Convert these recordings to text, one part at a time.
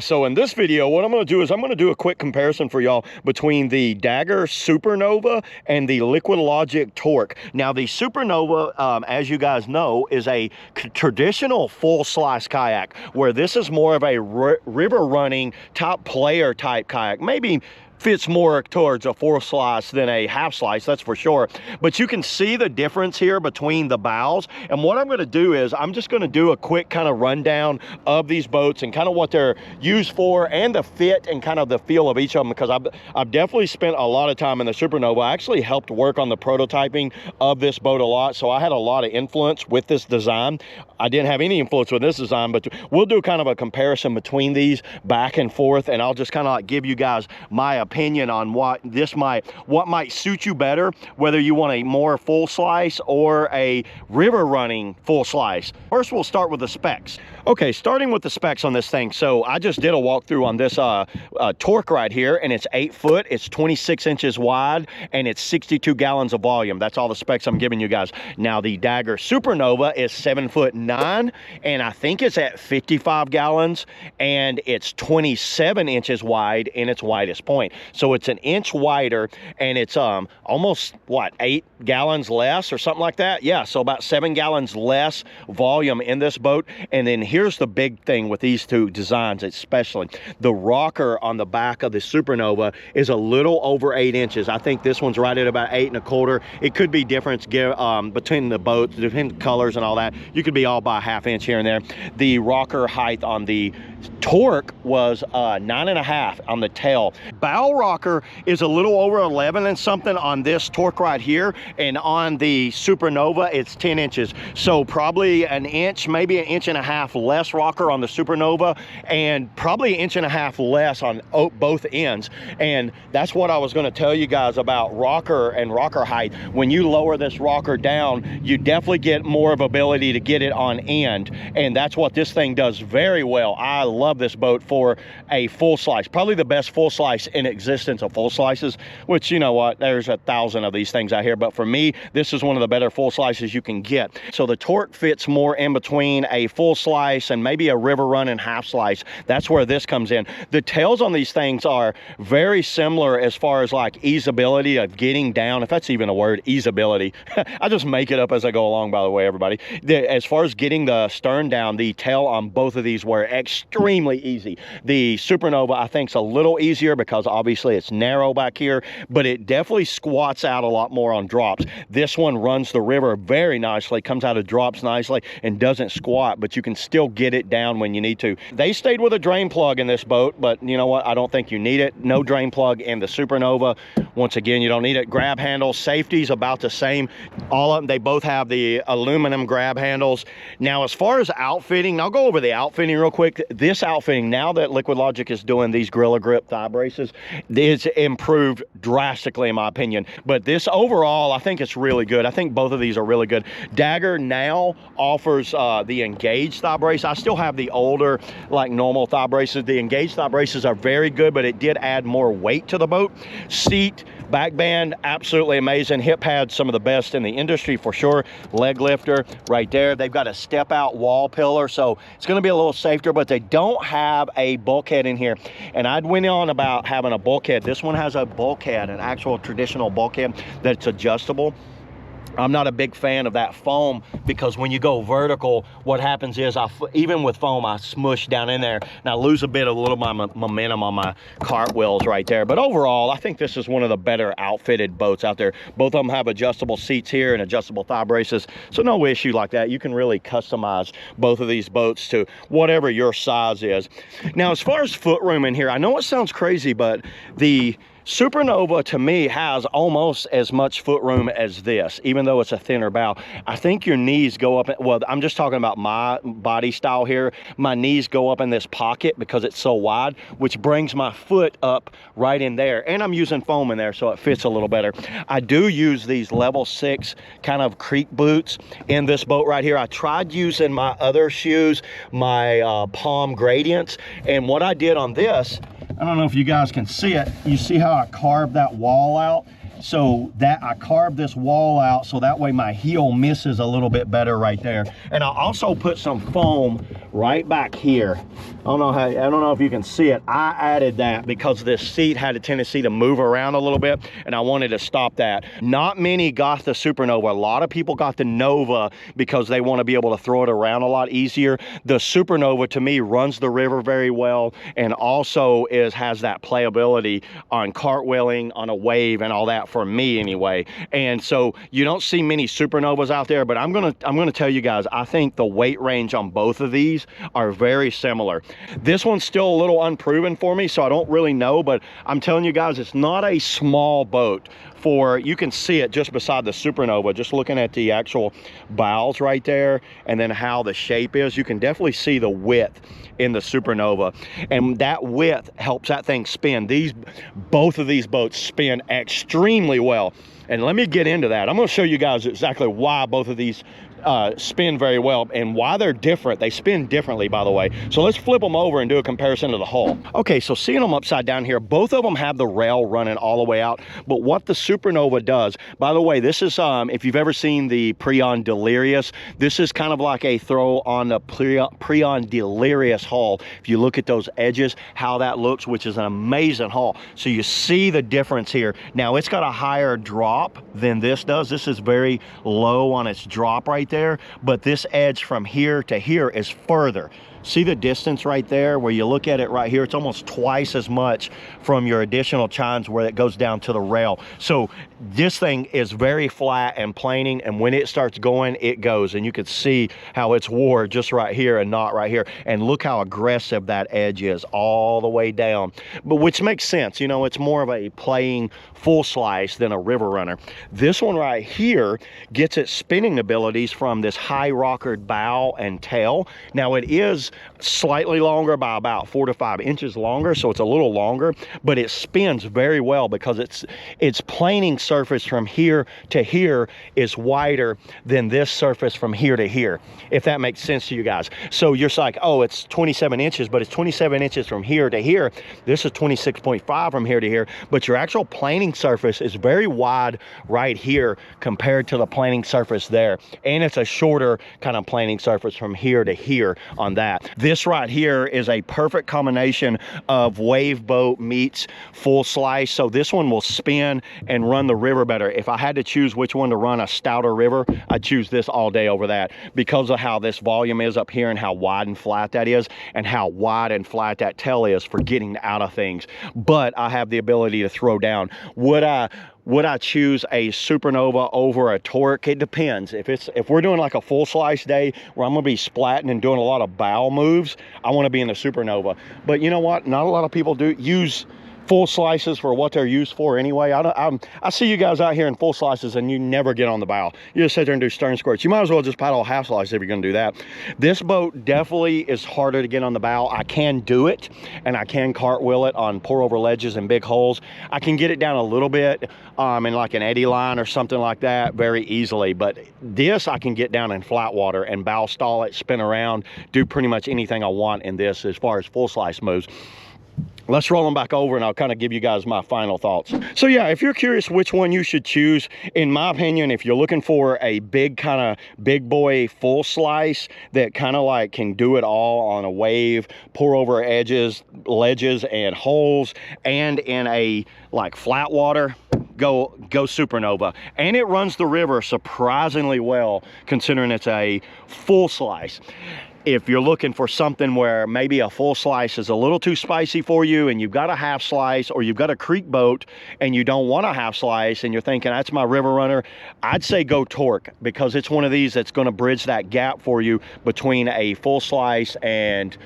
So in this video, what I'm going to do is I'm going to do a quick comparison for y'all between the Dagger Supernova and the Liquidlogic Torque. Now the Supernova, as you guys know, is a traditional full slice kayak, where this is more of a river running top player type kayak. Maybe fits more towards a full slice than a half slice, that's for sure. But you can see the difference here between the bows. And what I'm going to do is I'm just going to do a quick kind of rundown of these boats and kind of what they're used for and the fit and kind of the feel of each of them, because I've definitely spent a lot of time in the Supernova. I actually helped work on the prototyping of this boat a lot, so I had a lot of influence with this design. I didn't have any influence with this design, but we'll do kind of a comparison between these back and forth, and I'll just kind of like give you guys my opinion on what might suit you better, whether you want a more full slice or a river running full slice. First, we'll start with the specs. Okay, starting with the specs on this thing. So I just did a walkthrough on this torque right here, and it's 8 foot, it's 26 inches wide, and it's 62 gallons of volume. That's all the specs I'm giving you guys. Now the Dagger Supernova is 7'9", and I think it's at 55 gallons, and it's 27 inches wide in its widest point. So it's an inch wider, and it's almost what, 8 gallons less or something like that. Yeah, so about 7 gallons less volume in this boat. And then here's the big thing with these two designs, especially the rocker on the back of the Supernova is a little over 8 inches. I think this one's right at about 8 1/4. It could be different between the boats, different colors and all that. You could be all by a ½ inch here and there. The rocker height on the Torque was 9.5 on the tail. Bow rocker is a little over 11 and something on this Torque right here, and on the Supernova it's 10 inches. So probably an inch, maybe 1.5 inches less rocker on the Supernova, and probably 1.5 inches less on both ends. And that's what I was going to tell you guys about rocker and rocker height. When you lower this rocker down, you definitely get more of ability to get it on end, and that's what this thing does very well. I love this boat for a full slice, probably the best full slice in existence of full slices, which, you know what, there's 1,000 of these things out here, but for me this is one of the better full slices you can get. So the Torque fits more in between a full slice and maybe a river run and half slice. That's where this comes in. The tails on these things are very similar as far as like easeability of getting down, if that's even a word, easeability. I just make it up as I go along, by the way, everybody. As far as getting the stern down, the tail on both of these were extremely easy. The Supernova I think is a little easier because obviously it's narrow back here, but it definitely squats out a lot more on drops. This one runs the river very nicely, comes out of drops nicely, and doesn't squat, but you can still get it down when you need to. They stayed with a drain plug in this boat, but you know what, I don't think you need it. No drain plug in the Supernova. Once again, you don't need it. Grab handles, safety's about the same. All of them, they both have the aluminum grab handles. Now as far as outfitting, I'll go over the outfitting real quick. This outfitting, now that Liquidlogic is doing these Gorilla Grip thigh braces, it's improved drastically in my opinion. But this overall, I think it's really good. I think both of these are really good. Dagger now offers the engaged thigh brace. I still have the older, like normal thigh braces. The engaged thigh braces are very good, but it did add more weight to the boat. Seat, back band, absolutely amazing. Hip pads, some of the best in the industry for sure. Leg lifter right there. They've got a step out wall pillar, so it's going to be a little safer, but they don't have a bulkhead in here. And I'd went on about having a bulkhead. This one has a bulkhead, an actual traditional bulkhead that's adjustable. I'm not a big fan of that foam, because when you go vertical, what happens is even with foam, I smush down in there and I lose a little of my momentum on my cartwheels right there. But overall, I think this is one of the better outfitted boats out there. Both of them have adjustable seats here and adjustable thigh braces, so no issue like that. You can really customize both of these boats to whatever your size is. Now, as far as foot room in here, I know it sounds crazy, but the Supernova to me has almost as much foot room as this, even though it's a thinner bow. I think your knees go up, well, I'm just talking about my body style here. My knees go up in this pocket because it's so wide, which brings my foot up right in there. And I'm using foam in there, so it fits a little better. I do use these level 6 kind of creek boots in this boat right here. I tried using my other shoes, my Palm Gradients, and what I did on this, I don't know if you guys can see it. You see how I carved that wall out? So that I carved this wall out so that way my heel misses a little bit better right there. And I also put some foam right back here. I don't know if you can see it. I added that because this seat had a tendency to move around a little bit, and I wanted to stop that. Not many got the Supernova. A lot of people got the Nova because they want to be able to throw it around a lot easier. The Supernova, to me, runs the river very well, and also has that playability on cartwheeling on a wave and all that, for me anyway. And so you don't see many Supernovas out there, but I'm gonna tell you guys, I think the weight range on both of these are very similar. This one's still a little unproven for me, so I don't really know, but I'm telling you guys, it's not a small boat. You can see it just beside the Supernova, just looking at the actual bows right there, and then how the shape is. You can definitely see the width in the Supernova, and that width helps that thing spin. Both of these boats spin extremely well, and let me get into that. I'm going to show you guys exactly why both of these spin very well and why they're different. They spin differently, by the way. So let's flip them over and do a comparison to the hull. Okay, so seeing them upside down here, both of them have the rail running all the way out, but what the Supernova does, by the way, this is if you've ever seen the Preon Delirious, this is kind of like a throw on the Preon Delirious hull. If you look at those edges, how that looks, which is an amazing hull. So you see the difference here. Now it's got a higher drop than this does. This is very low on its drop right there, but this edge from here to here is further. See the distance right there? Where you look at it right here, it's almost twice as much from your additional chines where it goes down to the rail. So this thing is very flat and planing, and when it starts going, it goes, and you can see how it's wore just right here and not right here. And look how aggressive that edge is all the way down, but which makes sense. You know, it's more of a playing full slice than a river runner. This one right here gets its spinning abilities from this high rockered bow and tail. Now it is slightly longer by about 4 to 5 inches longer, so it's a little longer, but it spins very well because its planing surface from here to here is wider than this surface from here to here, if that makes sense to you guys. So you're like, oh, it's 27 inches, but it's 27 inches from here to here. This is 26.5 from here to here, but your actual planing surface is very wide right here compared to the planing surface there, and it's a shorter kind of planing surface from here to here on that. This right here is a perfect combination of wave boat meets full slice, so this one will spin and run the river better. If I had to choose which one to run a stouter river, I'd choose this all day over that, because of how this volume is up here and how wide and flat that is, and how wide and flat that tail is for getting out of things. But I have the ability to throw down. Would I choose a Supernova over a Torque? It depends. If we're doing like a full slice day where I'm gonna be splatting and doing a lot of bow moves, I want to be in the Supernova. But you know what? Not a lot of people do use full slices for what they're used for anyway. I see you guys out here in full slices and you never get on the bow. You just sit there and do stern squirts. You might as well just paddle half slice if you're gonna do that. This boat definitely is harder to get on the bow. I can do it, and I can cartwheel it on pour over ledges and big holes. I can get it down a little bit in like an eddy line or something like that very easily, but this I can get down in flat water and bow stall it, spin around, do pretty much anything I want in this as far as full slice moves. Let's roll them back over and I'll kind of give you guys my final thoughts. So yeah, if you're curious which one you should choose, in my opinion, if you're looking for a big kind of big boy full slice that kind of like can do it all on a wave, pour over edges, ledges and holes, and in a like flat water, go Supernova. And it runs the river surprisingly well considering it's a full slice. If you're looking for something where maybe a full slice is a little too spicy for you and you've got a half slice, or you've got a creek boat and you don't want a half slice and you're thinking that's my river runner, I'd say go Torque, because it's one of these that's going to bridge that gap for you between a full slice and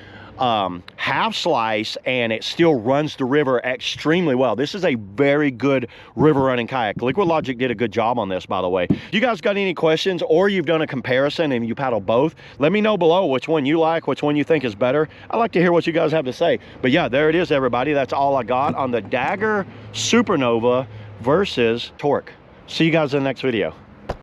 half slice, and it still runs the river extremely well. This is a very good river running kayak. Liquidlogic did a good job on this, by the way. You guys got any questions, or you've done a comparison and you paddle both, let me know below which one you like, which one you think is better. I like to hear what you guys have to say. But yeah, there it is, everybody. That's all I got on the Dagger Supernova versus Torque. See you guys in the next video.